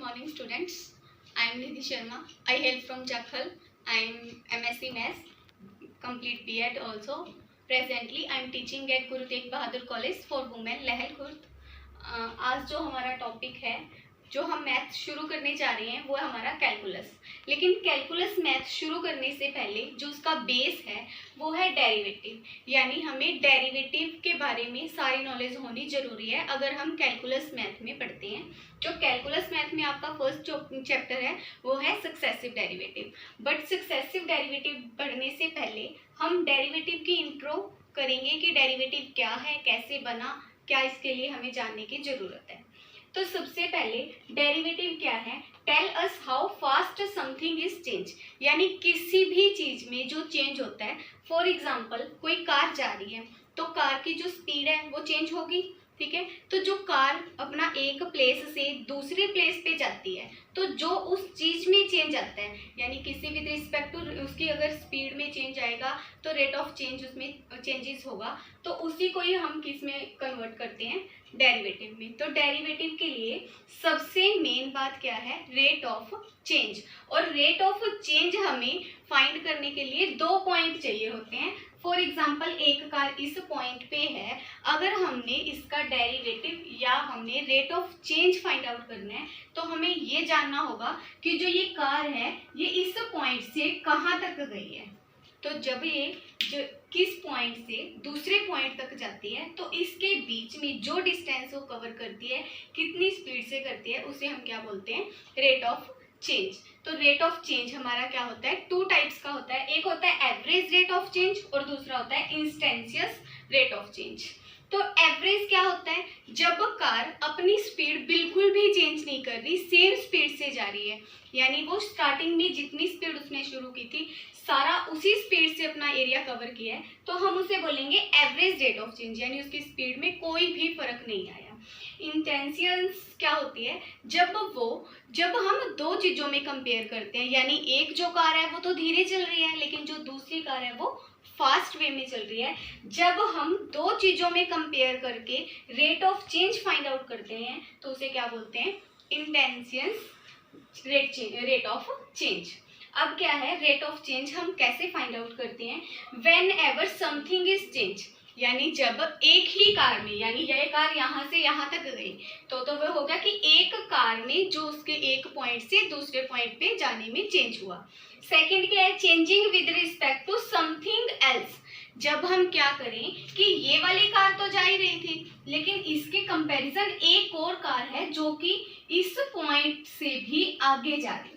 morning students. I am Nidhi Sharma. I hail from Jakhal. I am MSc Maths, complete B.Ed also. Presently I am teaching at Guru Tegh Bahadur College for Women, लहल खुर्द. आज जो हमारा topic है, जो हम math शुरू करने जा रहे हैं, वो है हमारा कैलकुलस. लेकिन कैलकुलस मैथ शुरू करने से पहले जो उसका बेस है वो है डेरिवेटिव. यानी हमें डेरिवेटिव के बारे में सारी नॉलेज होनी ज़रूरी है अगर हम कैलकुलस मैथ में पढ़ते हैं. जो कैलकुलस मैथ में आपका फर्स्ट जो चैप्टर है वो है successive derivative. But successive derivative पढ़ने से पहले हम डेरिवेटिव की इंट्रो करेंगे कि डेरिवेटिव क्या है, कैसे बना, क्या इसके लिए हमें जानने की ज़रूरत है. तो सबसे पहले डेरिवेटिव क्या है? Tell us how fast something is change. यानी किसी भी चीज़ में जो चेंज होता है. फॉर एग्जांपल कोई कार जा रही है तो कार की जो स्पीड है वो चेंज होगी. ठीक है, तो जो कार अपना एक प्लेस से दूसरे प्लेस पे जाती है तो जो उस चीज़ में चेंज आता है, यानी किसी विद रिस्पेक्ट टू उसकी अगर स्पीड में चेंज आएगा तो रेट ऑफ चेंज उसमें चेंजेस होगा. तो उसी को ही हम किस में कन्वर्ट करते हैं? डेरिवेटिव में. तो डेरिवेटिव के लिए सबसे मेन बात क्या है? Rate of change. और रेट ऑफ चेंज हमें फाइंड करने के लिए दो पॉइंट चाहिए होते हैं. फॉर एग्जाम्पल एक कार इस पॉइंट पे है, अगर हमने इसका डेरिवेटिव या हमने rate of change find out करना है तो हमें ये जानना होगा कि जो ये कार है ये इस पॉइंट से कहाँ तक गई है. तो जब ये जो किस पॉइंट से दूसरे पॉइंट तक जाती है तो इसके बीच में जो डिस्टेंस वो कवर करती है, कितनी स्पीड से करती है, उसे हम क्या बोलते हैं? Rate of change. तो रेट ऑफ चेंज हमारा क्या होता है? टू टाइप्स का होता है. एक होता है एवरेज रेट ऑफ चेंज और दूसरा होता है इंस्टेंशियस रेट ऑफ चेंज. तो एवरेज क्या होता है? जब कार अपनी स्पीड बिल्कुल भी चेंज नहीं कर रही, सेम स्पीड से जा रही है, यानी वो स्टार्टिंग में जितनी स्पीड उसने शुरू की थी सारा उसी स्पीड से अपना एरिया कवर किया है, तो हम उसे बोलेंगे एवरेज रेट ऑफ चेंज, यानी उसकी स्पीड में कोई भी फर्क नहीं आया. इंटेंसियस क्या होती है? जब हम दो चीज़ों में कंपेयर करते हैं, यानी एक जो कार है वो तो धीरे चल रही है लेकिन जो दूसरी कार है वो फास्ट वे में चल रही है. जब हम दो चीज़ों में कंपेयर करके rate of change find out करते हैं तो उसे क्या बोलते हैं? इंटेंसियस रेट ऑफ चेंज. अब क्या है रेट ऑफ चेंज? हम कैसे फाइंड आउट करते हैं? When ever something is change, यानी जब एक ही कार में, यानी यह कार यहाँ से यहाँ तक गई तो वह होगा कि एक कार में जो उसके एक पॉइंट से दूसरे पॉइंट पे जाने में चेंज हुआ. सेकंड क्या है? Changing with respect to something else. जब हम क्या करें कि ये वाली कार तो जा ही रही थी लेकिन इसके कंपैरिजन एक और कार है जो कि इस पॉइंट से भी आगे जा रही है.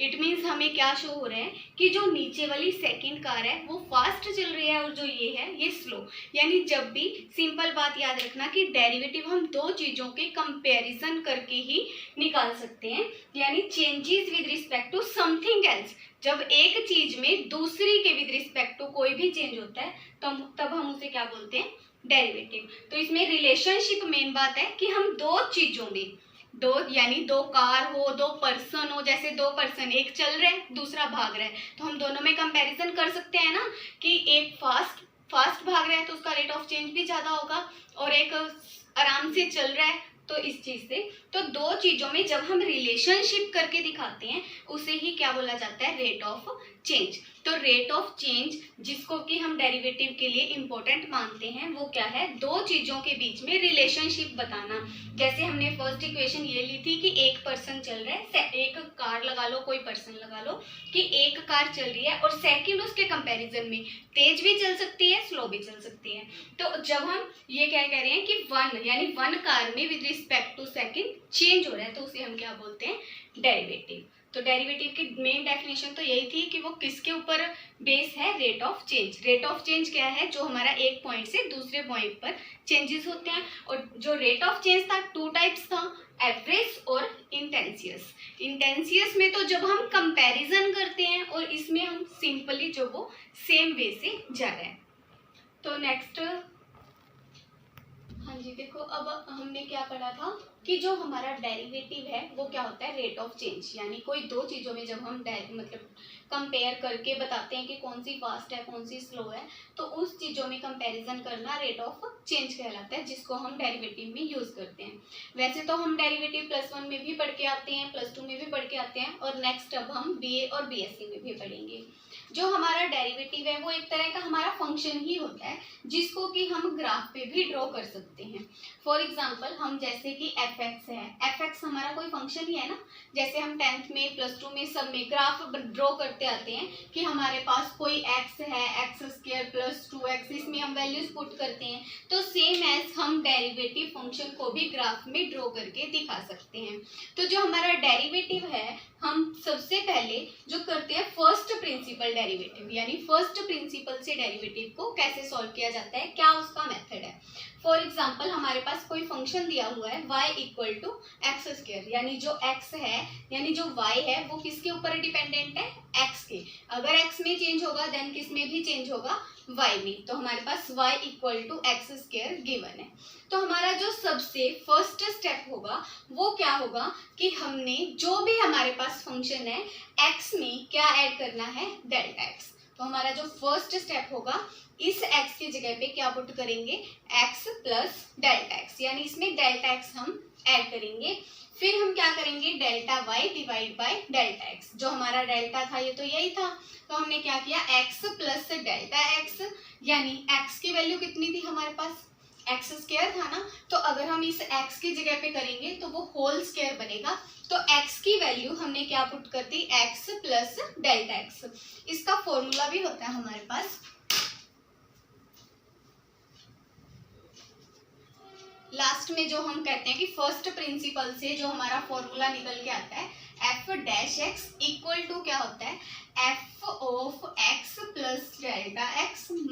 इट मीन्स हमें क्या शो हो रहा है कि जो नीचे वाली सेकंड कार है वो फास्ट चल रही है और जो ये है ये स्लो. यानी जब भी सिंपल बात याद रखना कि डेरिवेटिव हम दो चीज़ों के कंपैरिजन करके ही निकाल सकते हैं. यानी changes with respect to something else, जब एक चीज़ में दूसरी के विद रिस्पेक्ट टू कोई भी चेंज होता है तब हम उसे क्या बोलते हैं? डेरिवेटिव. तो इसमें रिलेशनशिप मेन बात है कि हम दो चीज़ों में, यानी दो कार हो, दो पर्सन हो, जैसे दो पर्सन, एक चल रहा है दूसरा भाग रहा है, तो हम दोनों में कंपैरिजन कर सकते हैं ना कि एक फास्ट भाग रहा है तो उसका रेट ऑफ चेंज भी ज़्यादा होगा और एक आराम से चल रहा है तो इस चीज़ से. तो दो चीज़ों में जब हम रिलेशनशिप करके दिखाते हैं उसे ही क्या बोला जाता है? Rate of change. तो रेट ऑफ चेंज जिसको कि हम डेरिवेटिव के लिए इंपॉर्टेंट मानते हैं वो क्या है? दो चीज़ों के बीच में रिलेशनशिप बताना. जैसे हमने फर्स्ट इक्वेशन ये ली थी कि एक पर्सन चल रहा है, एक कार लगा लो, कोई पर्सन लगा लो, कि एक कार चल रही है और सेकंड उसके कंपैरिजन में तेज भी चल सकती है, स्लो भी चल सकती है. तो जब हम ये क्या कह रहे हैं कि वन कार में with respect to second change हो रहा है तो उसे हम क्या बोलते हैं? डेरिवेटिव. तो डेरिवेटिव की मेन डेफिनेशन तो यही थी कि वो किसके ऊपर बेस है? Rate of change. Rate of change क्या है? जो हमारा एक पॉइंट से दूसरे पॉइंट पर चेंजेस होते हैं. और जो रेट ऑफ चेंज था टू टाइप्स था, एवरेज और इंटेंसियस. इंटेंसियस में तो जब हम कंपैरिजन करते हैं और इसमें हम सिंपली जो वो सेम वे से जा रहे हैं. तो नेक्स्ट, हाँ जी देखो, अब हमने क्या पढ़ा था कि जो हमारा डेरिवेटिव है वो क्या होता है, रेट ऑफ चेंज। यानी कोई दो चीज़ों में जब हम मतलब कंपेयर करके बताते हैं कि कौन सी फास्ट है कौन सी स्लो है, तो उस चीज़ों में कंपैरिजन करना रेट ऑफ चेंज कहलाता है, जिसको हम डेरिवेटिव में यूज़ करते हैं। वैसे तो हम डेरिवेटिव +1 में भी पढ़ के आते हैं, +2 में भी पढ़ के आते हैं, और नेक्स्ट अब हम BA और BSc में भी पढ़ेंगे। जो हमारा डेरिवेटिव है वो एक तरह का हमारा फंक्शन ही होता है, जिसको कि हम ग्राफ पे भी ड्रॉ कर सकते हैं। फॉर एग्जांपल हम जैसे कि fx है, fx हमारा कोई फंक्शन ही है ना। जैसे हम 10th में +2 में सब में ग्राफ ड्रॉ करते आते हैं कि हमारे पास कोई x है, x² + 2x, इसमें हम वैल्यूज पुट करते हैं, तो सेम एज हम डेरिवेटिव फंक्शन को भी ग्राफ में ड्रॉ करके दिखा सकते हैं। तो जो हमारा डेरिवेटिव है, हम सबसे पहले जो करते हैं फर्स्ट प्रिंसिपल डेरिवेटिव, यानी फर्स्ट प्रिंसिपल से डेरिवेटिव को कैसे सॉल्व किया जाता है, क्या उसका मेथड है। फॉर एग्जाम्पल हमारे पास कोई फंक्शन दिया हुआ है y = x², यानी जो x है यानी जो y है वो किसके ऊपर डिपेंडेंट है, x के। अगर x में चेंज होगा देन किस में भी चेंज होगा, y में। तो हमारे पास y = x² गिवन है। तो हमारा जो सबसे फर्स्ट स्टेप होगा वो क्या होगा कि हमने जो भी हमारे पास फंक्शन है x में क्या ऐड करना है, Δx। तो हमारा जो फर्स्ट स्टेप होगा, इस x की जगह पे क्या पुट करेंगे, x + Δx, यानी इसमें Δx हम ऐड करेंगे। फिर हम क्या करेंगे, Δy / Δx। जो हमारा डेल्टा था ये तो यही था, तो हमने क्या किया, x + Δx, यानी x की वैल्यू कितनी थी हमारे पास, x² था ना। तो अगर हम इस x की जगह पे करेंगे तो वो होल स्क्वायर बनेगा। तो x की वैल्यू हमने क्या पुट कर दी, x + Δx। इसका फॉर्मूला भी होता है हमारे पास, लास्ट में जो हम कहते हैं कि फर्स्ट प्रिंसिपल से जो हमारा फॉर्मूला निकल के आता है, f'(x) = क्या होता है, f(x + Δx -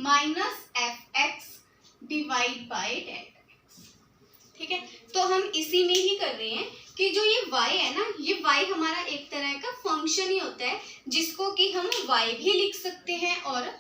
fx / Δx)। ठीक है, तो हम इसी में ही कर रहे हैं कि जो ये y है ना, ये y हमारा एक तरह का फंक्शन ही होता है, जिसको कि हम y भी लिख सकते हैं और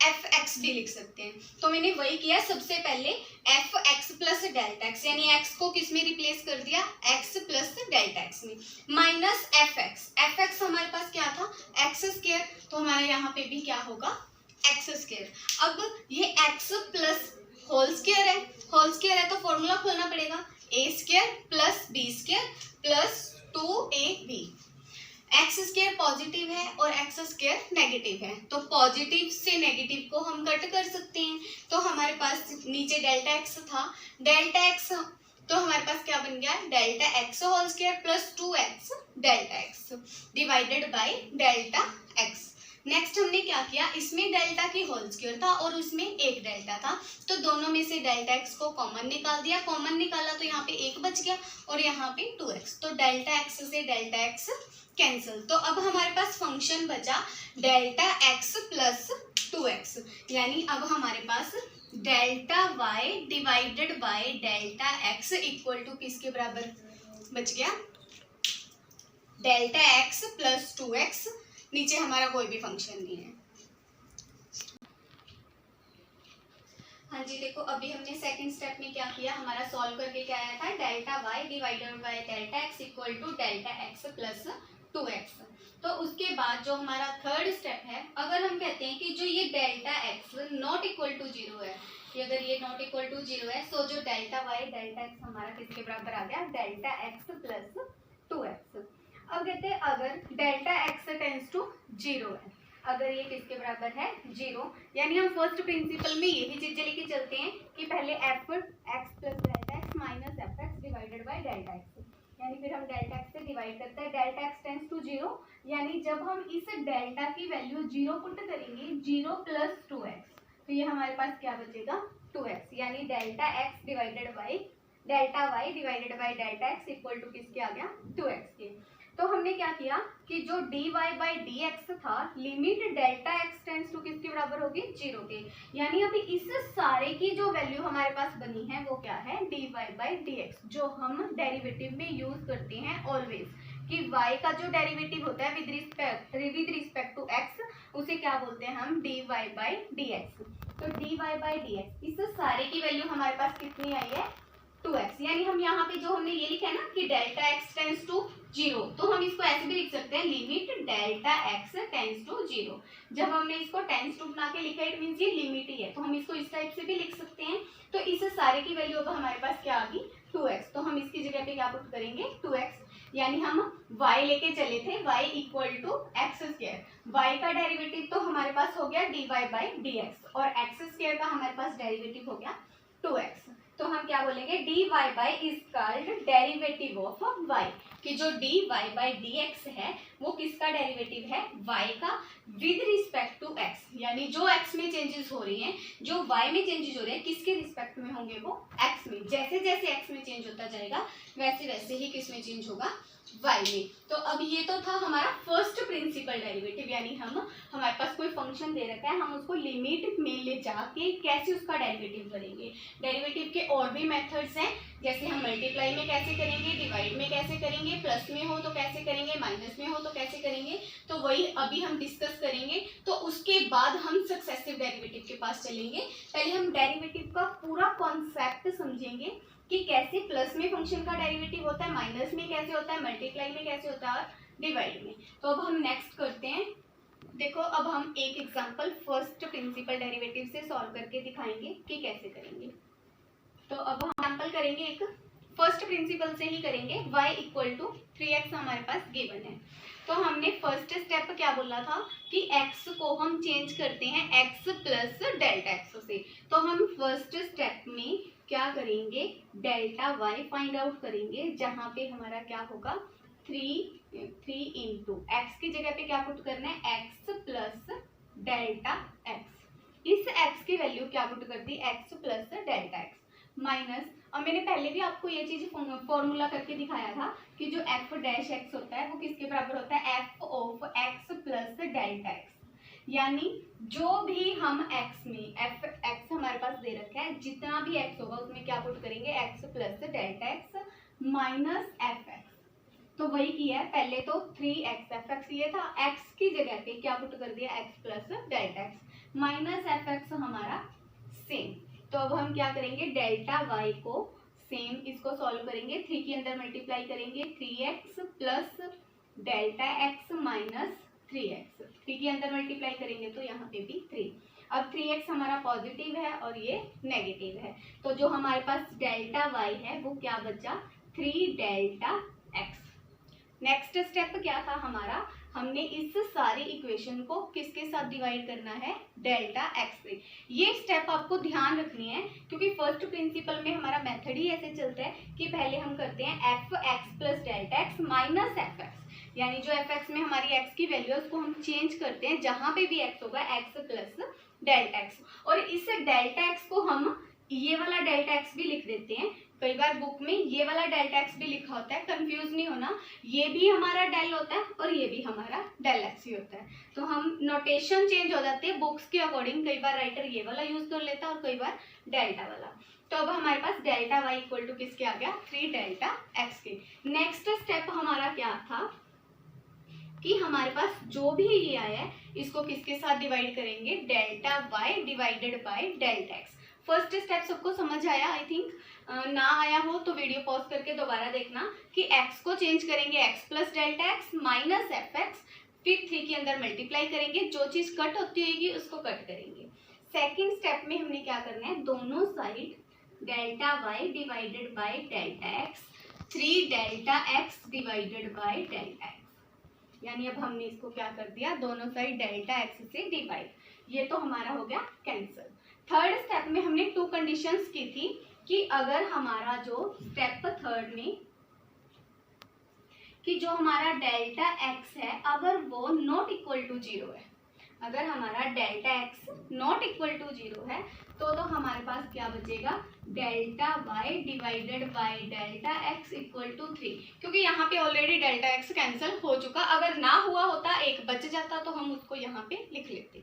fx भी लिख सकते हैं। तो मैंने वही किया, सबसे पहले fx + Δx, यानी x को किस में रिप्लेस कर दिया, x + Δx में, माइनस fx हमारे पास क्या था, x², तो हमारे यहाँ पे भी क्या होगा, x²। अब ये x + होल स्क्वायर है, होल स्क्वायर है तो फॉर्मूला खोलना पड़ेगा, a² + b² + 2ab। x² positive है और x² नेगेटिव है, तो पॉजिटिव से नेगेटिव को हम कट कर सकते हैं। तो हमारे पास नीचे Δx था, Δx तो हमारे पास क्या बन गया, Δx² + 2x Δx / Δx। Next हमने क्या किया, इसमें डेल्टा की होल स्क्वायर था और उसमें एक डेल्टा था, तो दोनों में से Δx को कॉमन निकाल दिया, कॉमन निकाला तो यहाँ पे 1 बच गया और यहाँ पे 2x, तो Δx से Δx कैंसिल। तो अब हमारे पास फंक्शन बचा Δx + 2x, यानी अब हमारे पास Δy / Δx = किसके बराबर बच गया, Δx + 2x। नीचे हमारा कोई भी फंक्शन नहीं है। हाँ जी, देखो अभी हमने सेकंड स्टेप में क्या किया, हमारा सॉल्व करके क्या आया था, Δy / Δx = Δx + 2x। तो उसके बाद जो हमारा थर्ड स्टेप है, अगर हम कहते हैं कि जो ये Δx ≠ 0 है, कि अगर ये ≠ 0 है, सो जो Δy Δx हमारा किसके बराबर आ गया, Δx + 2x। अब कहते हैं अगर Δx → 0 है, अगर ये किसके बराबर है, 0, यानी हम फर्स्ट प्रिंसिपल में यही चीजें लेके चलते हैं कि पहले fx + Δx - fx / Δx, यानी फिर हम Δx से डिवाइड करते हैं, Δx → 0, यानी जब हम इस डेल्टा की वैल्यू 0 पुट करेंगे, 0 + 2x, तो ये हमारे पास क्या बचेगा, 2x, यानी Δx / Δx = किसके आ गया, 2x के। तो हमने क्या किया कि जो dy/dx था, लिमिट Δx → किसके बराबर होगी, 0 के, यानी अभी इस सारे की जो वैल्यू हमारे पास बनी है वो क्या है, dy/dx, जो हम डेरिवेटिव में यूज करते हैं ऑलवेज, कि y का जो डेरिवेटिव होता है विद रिस्पेक्ट टू x, उसे क्या बोलते हैं हम, dy/dx। तो dy/dx, इस सारे की वैल्यू हमारे पास कितनी आई है, 2x, यानी हम यहाँ पे जो हमने ये लिखा है ना कि डेल्टा x टेंस टू 0, तो हम इसको ऐसे भी लिख सकते हैं limit delta x tends to 0। जब हमने इसको टेंस टू बना के लिखा है इट मींस ये लिमिट ही है, तो हम इसको इस टाइप से भी लिख सकते हैं। तो इस सारे की वैल्यू अब हमारे पास क्या आ गई 2x, तो हम इसकी जगह पे क्या पुट करेंगे 2x, यानी हम y लेके चले थे y equal to x square, y का डेरिवेटिव तो हमारे पास हो गया dy बाई dx और एक्स स्क्वायर का हमारे पास डेरिवेटिव हो गया 2x। तो हम क्या बोलेंगे dy by is called derivative of y, कि जो dy बाई dx है वो किसका डेरिवेटिव है y का विद रिस्पेक्ट टू x, यानी जो x में चेंजेस हो रही हैं, जो y में चेंजेस हो रहे हैं किसके रिस्पेक्ट में होंगे वो x में, जैसे जैसे x में चेंज होता जाएगा वैसे वैसे ही किस में चेंज होगा y में। तो अब ये तो था हमारा फर्स्ट प्रिंसिपल डेरिवेटिव, यानी हमारे पास कोई फंक्शन दे रखा है, हम उसको लिमिट में ले जाके कैसे उसका डेरिवेटिव करेंगे। डेरिवेटिव के और भी मेथड्स हैं, जैसे हम मल्टीप्लाई में कैसे करेंगे, डिवाइड में कैसे करेंगे, प्लस में हो तो कैसे करेंगे, माइनस में हो तो कैसे करेंगे, तो वही अभी हम डिस्कस करेंगे। तो उसके बाद हम सक्सेसिव डेरिवेटिव के पास चलेंगे। पहले हम डेरिवेटिव का पूरा कॉन्सेप्ट समझेंगे कि कैसे प्लस में फंक्शन का डेरिवेटिव होता है, माइनस में कैसे होता है, मल्टीप्लाई में कैसे होता है और डिवाइड में। तो अब हम नेक्स्ट करते हैं। देखो अब हम एक एग्जांपल फर्स्ट प्रिंसिपल डेरिवेटिव से सॉल्व करके दिखाएंगे कि कैसे करेंगे। तो अब हम एग्जांपल करेंगे, एक फर्स्ट प्रिंसिपल से ही करेंगे। y इक्वल टू 3x हमारे पास गिवन है, तो हमने फर्स्ट स्टेप क्या बोला था कि x को हम चेंज करते हैं x प्लस डेल्टा x से। तो हम फर्स्ट स्टेप में क्या करेंगे, डेल्टा y फाइंड आउट करेंगे, जहां पे हमारा क्या होगा 3 इंटू एक्स की जगह पे क्या पुट करना है x प्लस डेल्टा x। इस x की वैल्यू क्या पुट कर दी x plus delta x minus, और मैंने पहले भी आपको ये चीज फॉर्मूला करके दिखाया था कि जो f डैश x होता है वो किसके बराबर होता है f of x plus delta x, यानी जो भी हम x में x हमारे पास दे रखा है, जितना भी x होगा उसमें क्या पुट करेंगे x plus delta x minus fx। तो वही किया है, पहले तो 3x fx ये था, x की जगह पे क्या पुट कर दिया x plus delta x minus fx हमारा सेम। तो अब हम क्या करेंगे, डेल्टा y को सेम इसको सॉल्व करेंगे, 3 के अंदर मल्टीप्लाई करेंगे 3x plus delta x minus 3x, 3 के अंदर मल्टीप्लाई करेंगे तो यहाँ पे भी 3। अब 3x हमारा पॉजिटिव है और ये नेगेटिव है, तो जो हमारे पास डेल्टा y है वो क्या बचा 3 डेल्टा x। नेक्स्ट स्टेप क्या था हमारा, हमने इस सारी इक्वेशन को किसके साथ डिवाइड करना है डेल्टा x से। ये स्टेप आपको ध्यान रखनी है क्योंकि फर्स्ट प्रिंसिपल में हमारा मेथड ही ऐसे चलता है कि पहले हम करते हैं fx plus delta x minus fx, यानी जो fx में हमारी x की वैल्यू है उसको हम चेंज करते हैं, जहां पे भी x होगा x प्लस डेल्टा x, और इस डेल्टा x को हम ये वाला डेल्टा x भी लिख देते हैं। कई बार बुक में ये वाला डेल्टा x भी लिखा होता है, कंफ्यूज नहीं होना, ये भी हमारा डेल होता है और ये भी हमारा डेल x ही होता है। तो हम नोटेशन चेंज हो जाते हैं बुक्स के अकॉर्डिंग, कई बार राइटर ये वाला यूज कर लेता है और कई बार डेल्टा वाला। तो अब हमारे पास डेल्टा y इक्वल टू किसके आ गया 3 डेल्टा x के। नेक्स्ट स्टेप हमारा क्या था कि हमारे पास जो भी ये आया है इसको किसके साथ डिवाइड करेंगे, delta y divided by delta x। First step सबको समझ आया आई थिंक, ना आया हो तो वीडियो पॉज करके दोबारा देखना कि x को चेंज करेंगे x plus delta x minus fx, फिर 3 के अंदर मल्टीप्लाई करेंगे, जो चीज कट होती होगी उसको कट करेंगे। सेकंड स्टेप में हमने क्या करना है, दोनों side delta y divided by delta x, 3 delta x divided by delta x, यानी अब हमने इसको क्या कर दिया दोनों साइड डेल्टा x से डिवाइड, ये तो हमारा हो गया कैंसिल। थर्ड स्टेप में हमने 2 कंडीशंस की थी कि अगर हमारा जो स्टेप थर्ड में कि जो हमारा डेल्टा x है अगर वो नॉट इक्वल टू 0 है, अगर हमारा delta x not equal to 0 है तो हमारे पास क्या बचेगा delta y divided by delta x equal to 3, क्योंकि यहाँ पे ऑलरेडी डेल्टा x कैंसिल हो चुका, अगर ना हुआ होता एक बच जाता तो हम उसको यहाँ पे लिख लेते।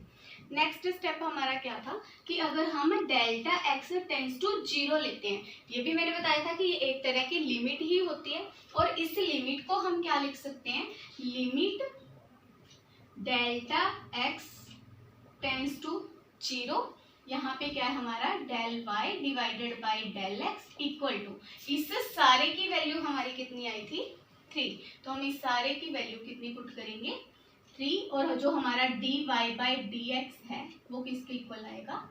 नेक्स्ट स्टेप हमारा क्या था कि अगर हम डेल्टा x टेंस टू 0 लेते हैं, ये भी मैंने बताया था कि ये एक तरह की लिमिट ही होती है, और इस लिमिट को हम क्या लिख सकते हैं, limit delta x tends to 0 यहाँ पे क्या है हमारा del y divided by del x equal to, इस सारे की वैल्यू हमारी कितनी आई थी 3, तो हम इस सारे की वैल्यू कितनी पुट करेंगे 3, और जो हमारा d y by d x है वो किसके इक्वल आएगा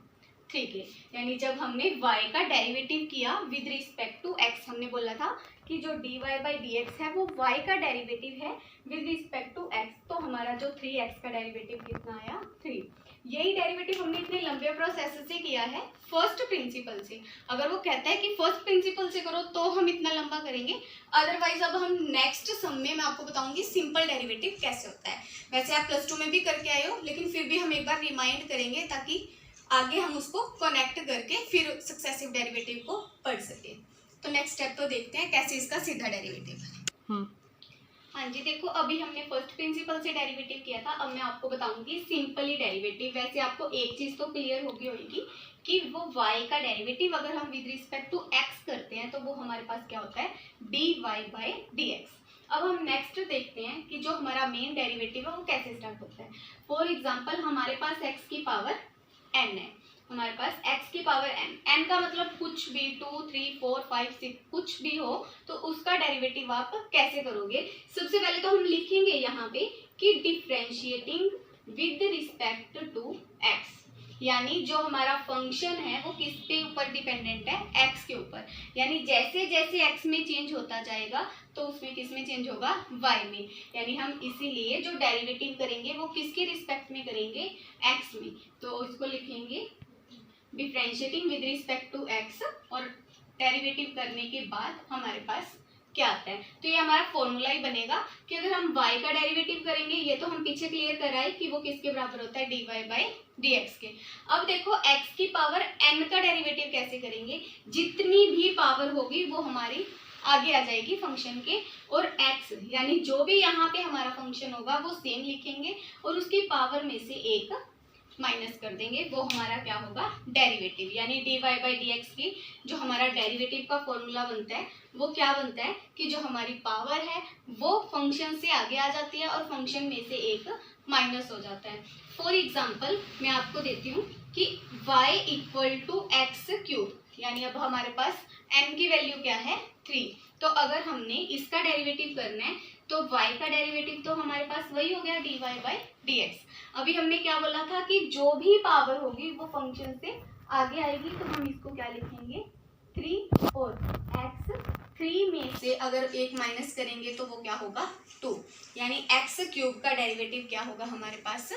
3 के। यानी जब हमने y का डेरिवेटिव किया विद रिस्पेक्ट टू x, हमने बोला था कि जो dy बाई डी एक्स है वो y का डेरिवेटिव है विद रिस्पेक्ट टू x, तो हमारा जो 3x का डेरिवेटिव कितना आया 3। यही डेरिवेटिव हमने इतने लंबे प्रोसेस से किया है फर्स्ट प्रिंसिपल से। अगर वो कहता है कि फर्स्ट प्रिंसिपल से करो तो हम इतना लंबा करेंगे, अदरवाइज अब हम नेक्स्ट सम में मैं आपको बताऊंगी सिंपल डेरिवेटिव कैसे होता है। वैसे आप +2 में भी करके आए हो, लेकिन फिर भी हम एक बार रिमाइंड करेंगे ताकि आगे हम उसको कनेक्ट करके फिर सक्सेसिव डेरिवेटिव को पढ़ सके। तो नेक्स्ट स्टेप तो देखते हैं कैसे इसका सीधा डेरिवेटिव बने। हाँ जी, देखो अभी हमने फर्स्ट प्रिंसिपल से डेरिवेटिव किया था, अब मैं आपको बताऊंगी सिंपली डेरिवेटिव। वैसे आपको एक चीज तो क्लियर होगी होगी कि वो y का डेरिवेटिव अगर हम विद रिस्पेक्ट टू x करते हैं तो वो हमारे पास क्या होता है dy बाई dx। अब हम नेक्स्ट देखते हैं कि जो हमारा मेन डेरिवेटिव है वो कैसे स्टार्ट होता है। फॉर एग्जाम्पल हमारे पास x की पावर n है, हमारे पास x की पावर n का मतलब कुछ भी 2 3 4 5 6 कुछ भी हो तो उसका डेरिवेटिव आप कैसे करोगे। सबसे पहले तो हम लिखेंगे यहाँ पे कि differentiating with respect to x, यानी जो हमारा फंक्शन है वो किस पे ऊपर डिपेंडेंट है x के ऊपर, यानी जैसे जैसे x में चेंज होता जाएगा तो उसमें किस में चेंज होगा y में। यानी हम इसीलिए जो डेरिवेटिव करेंगे वो किसके रिस्पेक्ट में करेंगे x में, तो इसको लिखेंगे differentiating with respect to x, और डेरिवेटिव करने के बाद हमारे पास क्या आता है, तो ये हमारा फॉर्मूला ही बनेगा कि अगर हम y का डेरिवेटिव करेंगे, ये तो हम पीछे क्लियर कर आए कि वो किसके बराबर होता है dy बाई dx के। अब देखो x की पावर n का डेरिवेटिव कैसे करेंगे, जितनी भी पावर होगी वो हमारी आगे आ जाएगी फंक्शन के, और x यानी जो भी यहाँ पे हमारा फंक्शन होगा वो सेम लिखेंगे और उसकी पावर में से एक माइनस कर देंगे, वो हमारा क्या होगा डेरिवेटिव। यानी dy बाई dx की जो हमारा डेरिवेटिव का फॉर्मूला बनता है वो क्या बनता है कि जो हमारी पावर है वो फंक्शन से आगे आ जाती है और फंक्शन में से एक माइनस हो जाता है। फॉर एग्जाम्पल मैं आपको देती हूँ कि y equal to x cube, यानी अब हमारे पास n की वैल्यू क्या है 3, तो अगर हमने इसका डेरिवेटिव करना है तो y का डेरिवेटिव तो हमारे पास वही हो गया dy बाई dx। अभी हमने क्या बोला था कि जो भी पावर होगी वो फंक्शन से आगे आएगी, तो हम इसको क्या लिखेंगे 3, और x 3 में से अगर एक माइनस करेंगे तो वो क्या होगा 2, यानी x क्यूब का डेरिवेटिव क्या होगा हमारे पास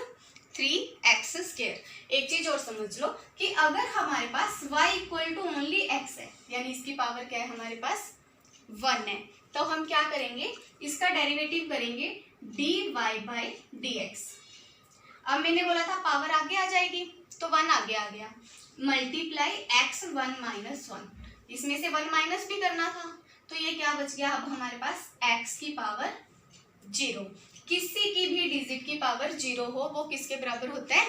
3x स्क्वायर। एक चीज और समझ लो कि अगर हमारे पास y equal to only x है, यानी इसकी पावर क्या है हमारे पास 1 है, तो हम क्या करेंगे इसका डेरिवेटिव करेंगे dy बाई dx। अब मैंने बोला था पावर आगे आ जाएगी तो 1 आगे आ गया, मल्टीप्लाई x 1 माइनस 1, इसमें से 1 माइनस भी करना था तो ये क्या बच गया अब हमारे पास x की पावर 0। किसी की भी डिजिट की पावर 0 हो वो किसके बराबर होता है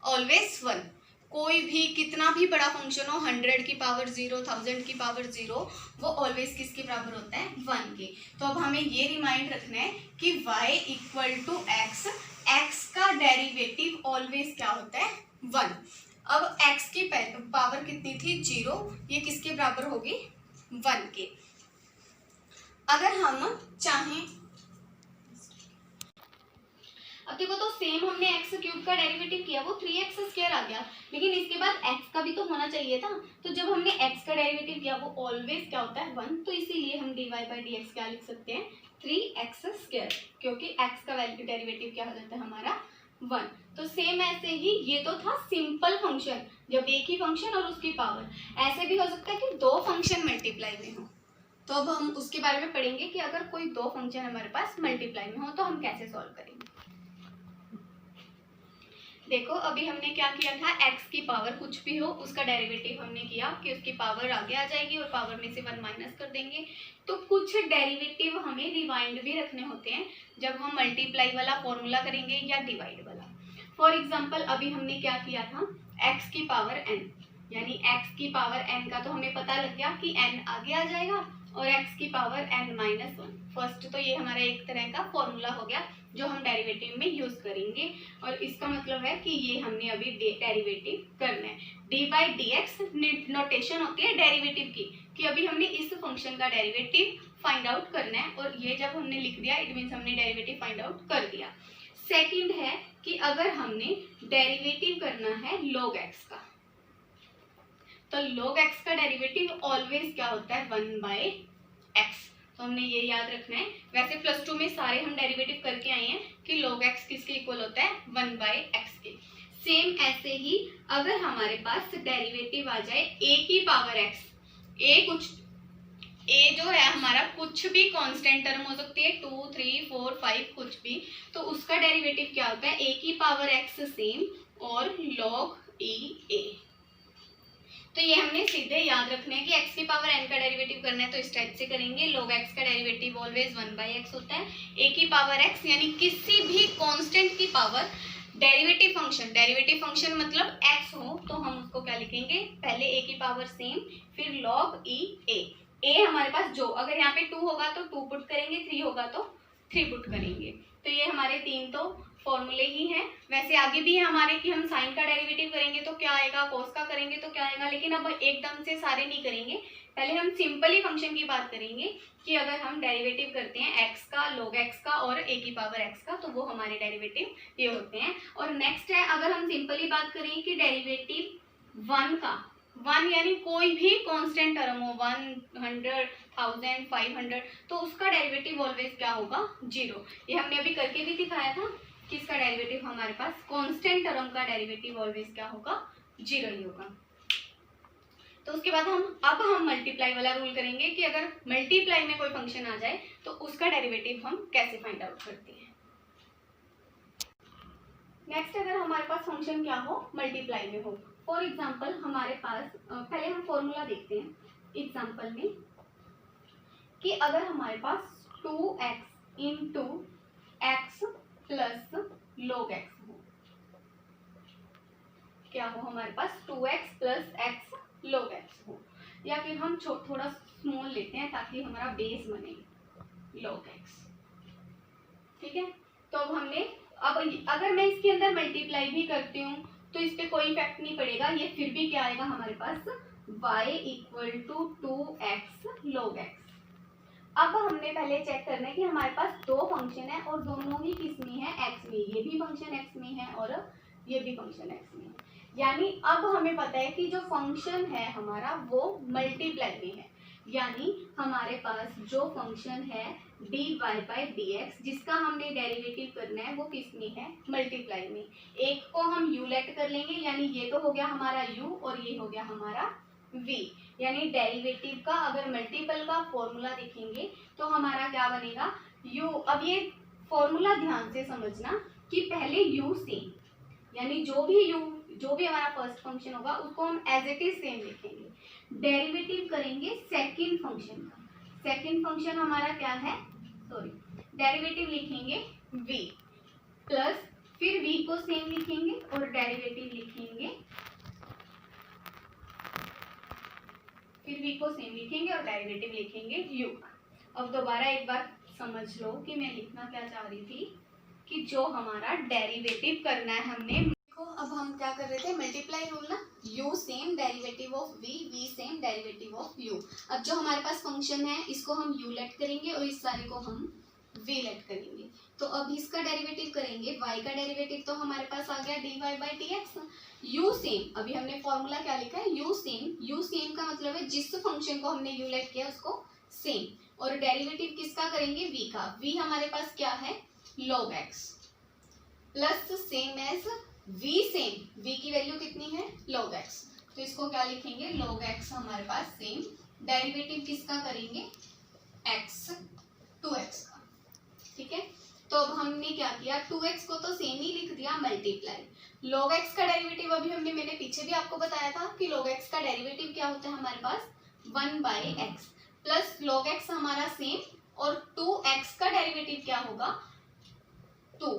ऑलवेज 1। कोई भी कितना भी बड़ा फंक्शन हो 100 की पावर 0 1000 की पावर 0 वो ऑलवेज किसके बराबर होता है 1 के। तो अब हमें ये रिमाइंड रखना है कि y equal to x, x का डेरिवेटिव ऑलवेज क्या होता है 1। अब x की पावर कितनी थी 0, ये किसके बराबर होगी 1 के। अगर हम चाहें अब देखो तो सेम हमने x क्यूब का डेरिवेटिव किया वो 3x स्क्वायर आ गया, लेकिन इसके बाद x का भी तो होना चाहिए था, तो जब हमने x का डेरिवेटिव किया वो ऑलवेज क्या होता है 1, तो इसीलिए हम dy बाई dx क्या लिख सकते हैं 3x स्क्वायर, क्योंकि x का वैल्यू डेरिवेटिव क्या हो जाता है हमारा 1। तो सेम ऐसे ही ये तो था सिंपल फंक्शन, जब एक ही फंक्शन और उसकी पावर। ऐसे भी हो सकता है कि दो फंक्शन मल्टीप्लाई में हो, तो अब हम उसके बारे में पढ़ेंगे कि अगर कोई दो फंक्शन हमारे पास मल्टीप्लाई में हो तो हम कैसे सॉल्व करेंगे। देखो अभी हमने क्या किया था x की पावर कुछ भी हो उसका डेरिवेटिव हमने किया कि उसकी पावर आगे आ जाएगी और पावर में से 1 माइनस कर देंगे। तो कुछ डेरिवेटिव हमें रिवाइंड भी रखने होते हैं जब हम मल्टीप्लाई वाला फॉर्मूला करेंगे या डिवाइड वाला। फॉर एग्जाम्पल अभी हमने क्या किया था x की पावर n, यानी x की पावर n का तो हमें पता लग गया कि n आगे आ जाएगा और x की पावर n-1। फर्स्ट तो ये हमारा एक तरह का फॉर्मूला हो गया जो हम डेरिवेटिव में यूज करेंगे, और इसका मतलब है कि ये हमने अभी डेरिवेटिव करना है। D by d x notation होती है डेरिवेटिव की, कि अभी हमने इस फंक्शन का डेरिवेटिव फाइंड आउट करना है, और ये जब हमने लिख दिया इट मीन्स हमने डेरिवेटिव फाइंड आउट कर दिया। सेकंड है कि अगर हमने डेरिवेटिव करना है log x का, तो log x का डेरिवेटिव ऑलवेज क्या होता है 1/x। तो हमने ये याद रखना है। वैसे प्लस 2 में सारे हम डेरिवेटिव करके आए हैं कि log x किसके इक्वल होता है 1/x के। सेम ऐसे ही अगर हमारे पास डेरिवेटिव आ जाए a की पावर x, a जो है हमारा कुछ भी कांस्टेंट टर्म हो सकती है 2, 3, 4, 5 कुछ भी, तो उसका डेरिवेटिव क्या होता है a की पावर x सेम और log a। तो ये हमने सीधे याद रखना है कि x की पावर n का डेरिवेटिव करना है तो इस टाइप से करेंगे। log x का डेरिवेटिव ऑलवेज 1/x होता है। a की पावर x यानी किसी भी कांस्टेंट की पावर डेरिवेटिव फंक्शन मतलब x हो तो हम उसको क्या लिखेंगे, पहले a की पावर सेम फिर log a हमारे पास जो, अगर यहाँ पे 2 होगा तो 2 पुट करेंगे, 3 होगा तो 3 पुट करेंगे। तो ये हमारे 3 तो फॉर्मूले ही हैं। वैसे आगे भी है हमारे कि हम साइन का डेरिवेटिव करेंगे तो क्या आएगा, कोस का करेंगे तो क्या आएगा, लेकिन अब एकदम से सारे नहीं करेंगे। पहले हम सिंपली फंक्शन की बात करेंगे कि अगर हम डेरिवेटिव करते हैं x का, log x का और a की पावर x का, तो वो हमारे डेरिवेटिव ये होते हैं। और नेक्स्ट है अगर हम सिंपली बात करें कि डेरिवेटिव 1 का, 1 यानी कोई भी कांस्टेंट टर्म हो 100, 1000, 500, तो उसका डेरिवेटिव ऑलवेज क्या होगा 0। ये हमने अभी करके भी दिखाया था कि इसका डेरिवेटिव हमारे पास कांस्टेंट टर्म का डेरिवेटिव ऑलवेज क्या होगा 0 ही होगा। तो उसके बाद हम मल्टीप्लाई वाला रूल करेंगे कि अगर मल्टीप्लाई में कोई फंक्शन आ जाए तो उसका डेरिवेटिव हम कैसे फाइंड आउट करते हैं। नेक्स्ट अगर हमारे पास फंक्शन क्या हो मल्टीप्लाई में हो, फॉर एग्जाम्पल हमारे पास पहले हम फॉर्मूला देखते हैं एग्जाम्पल में कि अगर हमारे पास 2x into x plus log x हो, क्या हो हमारे पास 2x plus x log x हो, या फिर हम थोड़ा स्मॉल लेते हैं ताकि हमारा बेस बने log x। ठीक है, तो अब हमने अगर मैं इसके अंदर मल्टीप्लाई भी करती हूँ तो इस पे कोई इफेक्ट नहीं पड़ेगा, ये फिर भी क्या आएगा हमारे पास y equal to 2x log x। अब हमने पहले चेक करना है कि हमारे पास दो फंक्शन है और दोनों ही किस में है x में, ये भी फंक्शन x में है और ये भी फंक्शन x में है। यानी अब हमें पता है कि जो फंक्शन है हमारा वो मल्टीप्लाई में है, यानी हमारे पास जो फंक्शन है dy बाई dx जिसका हमने डेरिवेटिव करना है वो किस में है मल्टीप्लाई में। एक को हम u लेट कर लेंगे, यानी ये तो हो गया हमारा u और ये हो गया हमारा v, यानी डेरिवेटिव का अगर मल्टीपल का फॉर्मूला देखेंगे तो हमारा क्या बनेगा u। अब ये फॉर्मूला ध्यान से समझना कि पहले u सेम, यानी जो भी हमारा फर्स्ट फंक्शन होगा उसको हम एज इट इज सेम लिखेंगे। डेरिवेटिव करेंगे सेकंड फंक्शन का, सेकंड फंक्शन हमारा क्या है, डेरिवेटिव लिखेंगे v प्लस फिर v को सेम लिखेंगे और डेरिवेटिव लिखेंगे, फिर v को सेम लिखेंगे और डेरिवेटिव लिखेंगे u। अब दोबारा एक बार समझ लो कि मैं लिखना क्या चाह रही थी कि जो हमारा डेरिवेटिव करना है हमने, अब हम क्या कर रहे थे मल्टीप्लाई रूल ना, u same derivative of v, v same derivative of u। अब जो हमारे पास फंक्शन है इसको हम u लेट करेंगे और इस सारे को हम v लेट करेंगे। तो अब इसका डेरिवेटिव करेंगे, y का डेरिवेटिव तो हमारे पास आ गया dy by dx। u same, अभी हमने फॉर्मूला क्या लिखा है u सेम का मतलब है जिस फंक्शन को हमने u लेट किया उसको सेम, और डेरिवेटिव किसका करेंगे v का, v हमारे पास क्या है log x plus same as v same, v की वैल्यू कितनी है log x, तो इसको क्या लिखेंगे log x हमारे पास सेम, डेरिवेटिव किसका करेंगे x 2x का। ठीक है, तो अब हमने क्या किया 2x को तो सेम ही लिख दिया मल्टीप्लाई, log x का डेरिवेटिव अभी मैंने पीछे भी आपको बताया था कि log x का डेरिवेटिव क्या होता है हमारे पास 1/x प्लस log x हमारा सेम और 2x का डेरिवेटिव क्या होगा 2,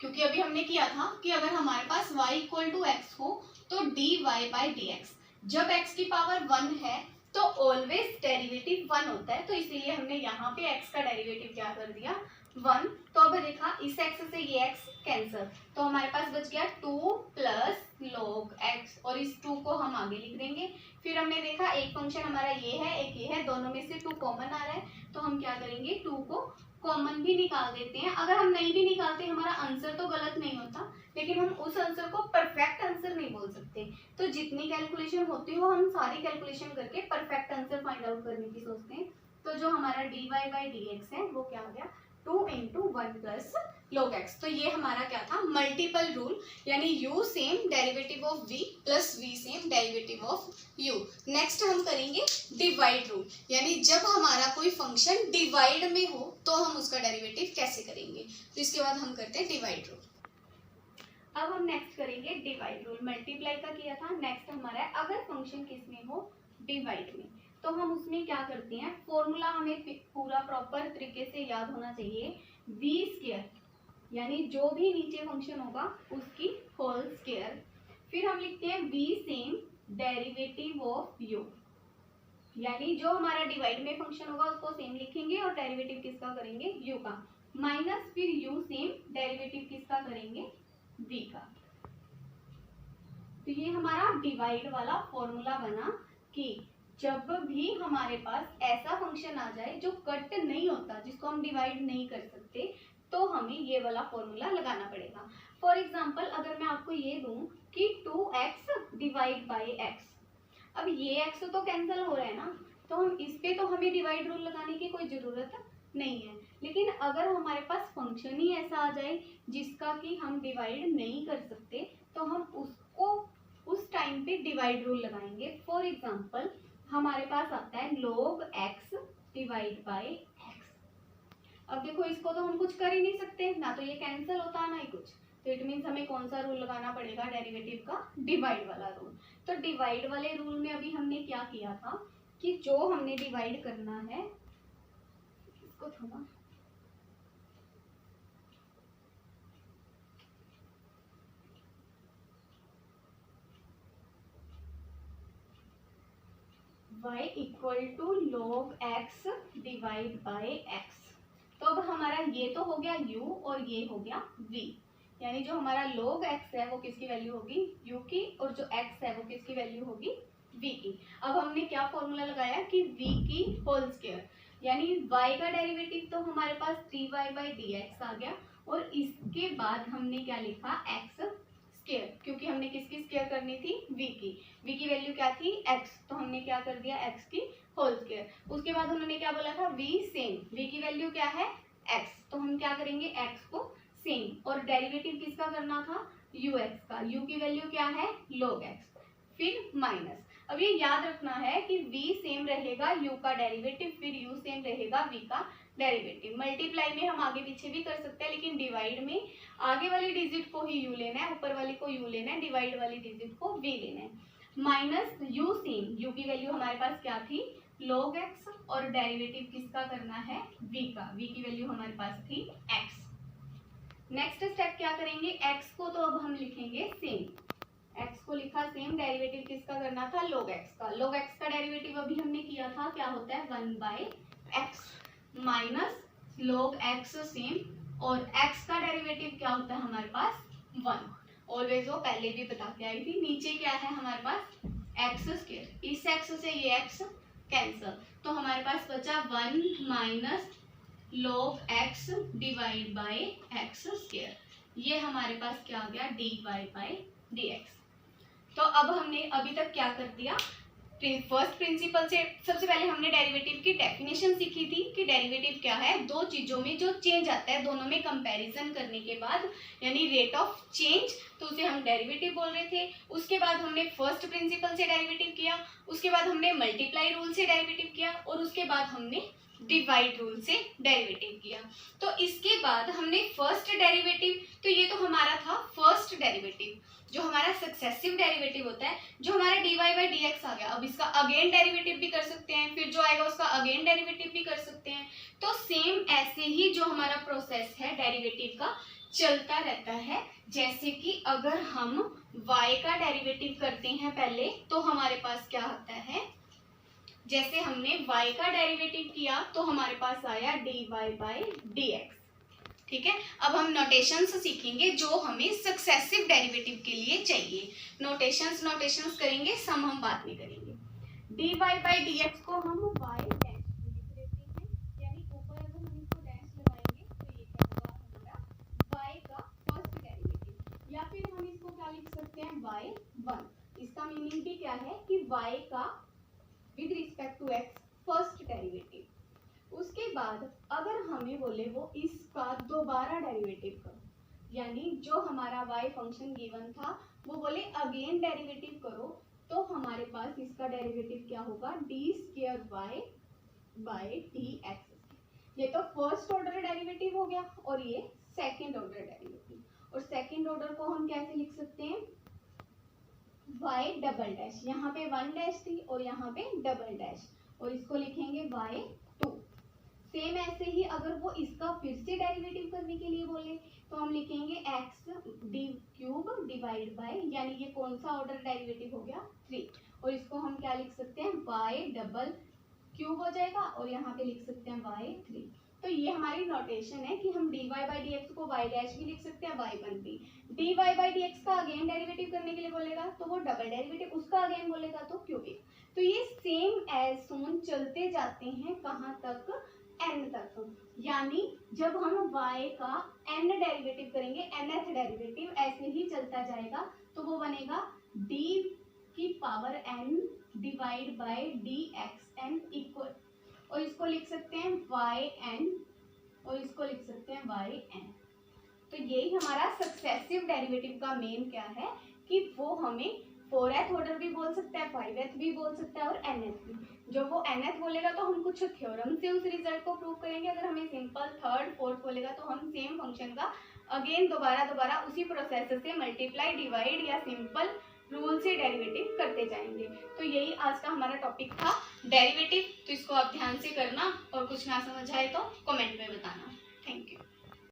क्योंकि अभी हमने किया था कि अगर हमारे पास y इक्वल टू एक्स हो तो dy बाई dx, जब x की पावर 1 है तो ऑलवेज डेरिवेटिव 1 होता है, तो इसीलिए हमने यहाँ पे x का डेरिवेटिव क्या कर दिया 1। तो अब देखा इस x से ये x कैंसिल, तो हमारे पास बच गया 2 प्लस log x, और इस 2 को हम आगे लिख देंगे। फिर हमने देखा एक फंक्शन हमारा ये है, एक ये है, दोनों में से 2 कॉमन आ रहा है, तो हम क्या करेंगे 2 को कॉमन भी निकाल देते हैं। अगर हम नहीं भी निकालते हमारा आंसर तो गलत नहीं होता, लेकिन हम उस आंसर को परफेक्ट आंसर नहीं बोल सकते। तो जितनी कैलकुलेशन होती हो हम सारी कैलकुलेशन करके परफेक्ट आंसर फाइंड आउट करने की सोचते हैं। तो जो हमारा dy बाई dx है वो क्या हो गया 2 इंटू 1 प्लस log x। तो ये हमारा क्या था मल्टीपल रूल, यानी u same derivative of v plus v same derivative of u। Next हम करेंगे डिवाइड रूल, यानी जब हमारा कोई फंक्शन डिवाइड में हो तो हम उसका डेरिवेटिव कैसे करेंगे। तो इसके बाद हम करते हैं डिवाइड रूल। अब हम नेक्स्ट करेंगे डिवाइड रूल। मल्टीप्लाई का किया था, नेक्स्ट हमारा है अगर फंक्शन किस में हो डिवाइड में, तो हम उसमें क्या करते हैं फॉर्मूला हमें पूरा प्रॉपर तरीके से याद होना चाहिए। v स्क्वायर यानी जो भी नीचे फंक्शन होगा उसकी होल स्क्वायर, फिर हम लिखते हैं v same derivative of u, यानी जो हमारा डिवाइड में फंक्शन होगा उसको सेम लिखेंगे और डेरिवेटिव किसका करेंगे u का, माइनस फिर u सेम डेरिवेटिव किसका करेंगे v का। तो ये हमारा डिवाइड वाला फॉर्मूला बना कि जब भी हमारे पास ऐसा फंक्शन आ जाए जो कट नहीं होता, जिसको हम डिवाइड नहीं कर सकते, तो हमें ये वाला फॉर्मूला लगाना पड़ेगा। फॉर एग्जांपल अगर मैं आपको ये दूं कि 2x डिवाइड बाई x, अब ये x तो कैंसिल हो रहा है ना, तो हम इस पे तो हमें डिवाइड रूल लगाने की कोई ज़रूरत नहीं है। लेकिन अगर हमारे पास फंक्शन ही ऐसा आ जाए जिसका कि हम डिवाइड नहीं कर सकते, तो हम उसको उस टाइम पे डिवाइड रूल लगाएंगे। फॉर एग्जांपल हमारे पास आता है log x divide by x। अब देखो इसको तो हम कुछ कर ही नहीं सकते, ना तो ये कैंसिल होता ना ही कुछ, तो इट मीन्स हमें कौन सा रूल लगाना पड़ेगा डेरिवेटिव का, डिवाइड वाला रूल। तो डिवाइड वाले रूल में अभी हमने क्या किया था कि जो हमने डिवाइड करना है इसको थोड़ा y equal to log x divide by x। तो अब हमारा ये तो हो गया u और ये हो गया v, यानी जो हमारा log x है वो किसकी वैल्यू होगी u की, और जो x है वो किसकी वैल्यू होगी v की। अब हमने क्या फॉर्मूला लगाया कि v की होल स्क्वायर, यानी y का डेरिवेटिव तो हमारे पास dy बाई dx आ गया, और इसके बाद हमने क्या लिखा x स्क्वायर, क्योंकि हमने किसकी स्क्वायर करनी थी v की वैल्यू क्या थी x, तो हमने क्या कर दिया x की होल स्क्वायर। उसके बाद उन्होंने क्या बोला था v सेम, v की वैल्यू क्या है x, तो हम क्या करेंगे x को सेम, और डेरिवेटिव किसका करना था ux का, u की वैल्यू क्या है log x, फिर माइनस। अब ये याद रखना है कि v सेम रहेगा u का डेरिवेटिव, फिर u सेम रहेगा v का डेरिवेटिव। मल्टीप्लाई में हम आगे पीछे भी कर सकते हैं, लेकिन डिवाइड में आगे वाली डिजिट को ही u लेना है, ऊपर वाली को u लेना है, डिवाइड वाली डिजिट को v लेना है। माइनस u सेम, u की वैल्यू हमारे पास क्या थी log x, और डेरिवेटिव किसका करना है v का, v की वैल्यू हमारे पास थी x। नेक्स्ट स्टेप क्या करेंगे, x को तो अब हम लिखेंगे सेम, x को लिखा सेम, डेरिवेटिव किसका करना था log x का। log x का डेरिवेटिव अभी हमने किया था, क्या होता है 1 by x minus log x same, और x का डेरिवेटिव क्या होता है हमारे पास 1। ऑलवेज वो पहले भी बता के आई थी। नीचे क्या है हमारे पास x स्क्वायर, इस x से ये x कैंसिल, तो हमारे पास बचा 1 minus log x divide by x square, ये हमारे पास क्या आ गया dy बाई dx। तो अब हमने अभी तक क्या कर दिया, फर्स्ट प्रिंसिपल से सबसे पहले हमने डेरिवेटिव की डेफिनेशन सीखी थी कि डेरिवेटिव क्या है, दो चीजों में जो चेंज आता है दोनों में कंपैरिजन करने के बाद, यानी रेट ऑफ चेंज, तो उसे हम डेरिवेटिव बोल रहे थे। उसके बाद हमने फर्स्ट प्रिंसिपल से डेरिवेटिव किया, उसके बाद हमने मल्टीप्लाई रूल से डेरिवेटिव किया, और उसके बाद हमने डिवाइड रूल से डेरिवेटिव किया। तो इसके बाद हमने फर्स्ट डेरिवेटिव, तो ये तो हमारा था फर्स्ट डेरिवेटिव, जो हमारा सक्सेसिव डेरिवेटिव होता है, जो हमारा dy बाई dx आ गया। अब इसका अगेन डेरिवेटिव भी कर सकते हैं, फिर जो आएगा उसका अगेन डेरिवेटिव भी कर सकते हैं। तो सेम ऐसे ही जो हमारा प्रोसेस है डेरिवेटिव का चलता रहता है। जैसे कि अगर हम y का डेरिवेटिव करते हैं पहले, तो हमारे पास क्या आता है जैसे हमने y का डेरिवेटिव किया तो हमारे पास आया dy/dx। ठीक है, अब हम नोटेशंस सीखेंगे जो हमें सक्सेसिव डेरिवेटिव के लिए चाहिए। नोटेशंस करेंगे, सम हम बाद में करेंगे। dy/dx को हम y डैश लिख देते हैं, यानी ऊपर अगर हम इसको डैश लगाएंगे तो ये क्या होगा हमारा y का फर्स्ट डेरिवेटिव, या फिर हम इसको क्या लिख सकते हैं y1। इसका मीनिंग भी क्या है कि y का with respect to x first derivative. उसके बाद अगर हमें बोले वो इसका दोबारा डेरिवेटिव करो, यानी जो हमारा y फंक्शन गिवन था वो बोले अगेन डेरिवेटिव करो, तो हमारे पास इसका डेरिवेटिव क्या होगा d²y/dx। ये तो फर्स्ट ऑर्डर डेरिवेटिव हो गया और ये सेकंड ऑर्डर डेरिवेटिव। और सेकंड ऑर्डर को हम कैसे लिख सकते हैं y डबल डैश, यहाँ पे 1 डैश थी और यहाँ पे डबल डैश, और इसको लिखेंगे y2। सेम ऐसे ही अगर वो इसका फिर से डेरिवेटिव करने के लिए बोले तो हम लिखेंगे x³ डिवाइड बाय, यानी ये कौन सा ऑर्डर डेरिवेटिव हो गया 3, और इसको हम क्या लिख सकते हैं y3 हो जाएगा और यहाँ पे लिख सकते हैं y3। तो ये हमारी नोटेशन है कि हम dy/dx को y डैश भी लिख सकते हैं y1 भी। dy/dx का अगेन डेरिवेटिव करने के लिए बोलेगा तो वो डबल डेरिवेटिव, उसका अगेन बोलेगा तो क्यूबिक। तो ये सेम एज सोन चलते जाते हैं कहाँ तक n तक, यानी जब हम y का n डेरिवेटिव करेंगे nth डेरिवेटिव ऐसे ही चलता जाएगा तो वो बनेगा d⁴n divide by dxn equal, और इसको लिख सकते हैं yn और इसको लिख सकते हैं yn। तो यही हमारा सक्सेसिव डेरिवेटिव का मेन क्या है कि वो हमें 4th ऑर्डर भी बोल सकता है, 5th भी बोल सकता है और nth भी। जब वो nth बोलेगा तो हम कुछ थ्योरम से उस रिजल्ट को प्रूव करेंगे, अगर हमें सिंपल 3rd 4th बोलेगा तो हम सेम फंक्शन का अगेन दोबारा उसी प्रोसेस से मल्टीप्लाई, डिवाइड या सिंपल रूल से डेरिवेटिव करते जाएंगे। तो यही आज का हमारा टॉपिक था डेरिवेटिव। तो इसको आप ध्यान से करना और कुछ ना समझ आए तो कमेंट में बताना। Thank you.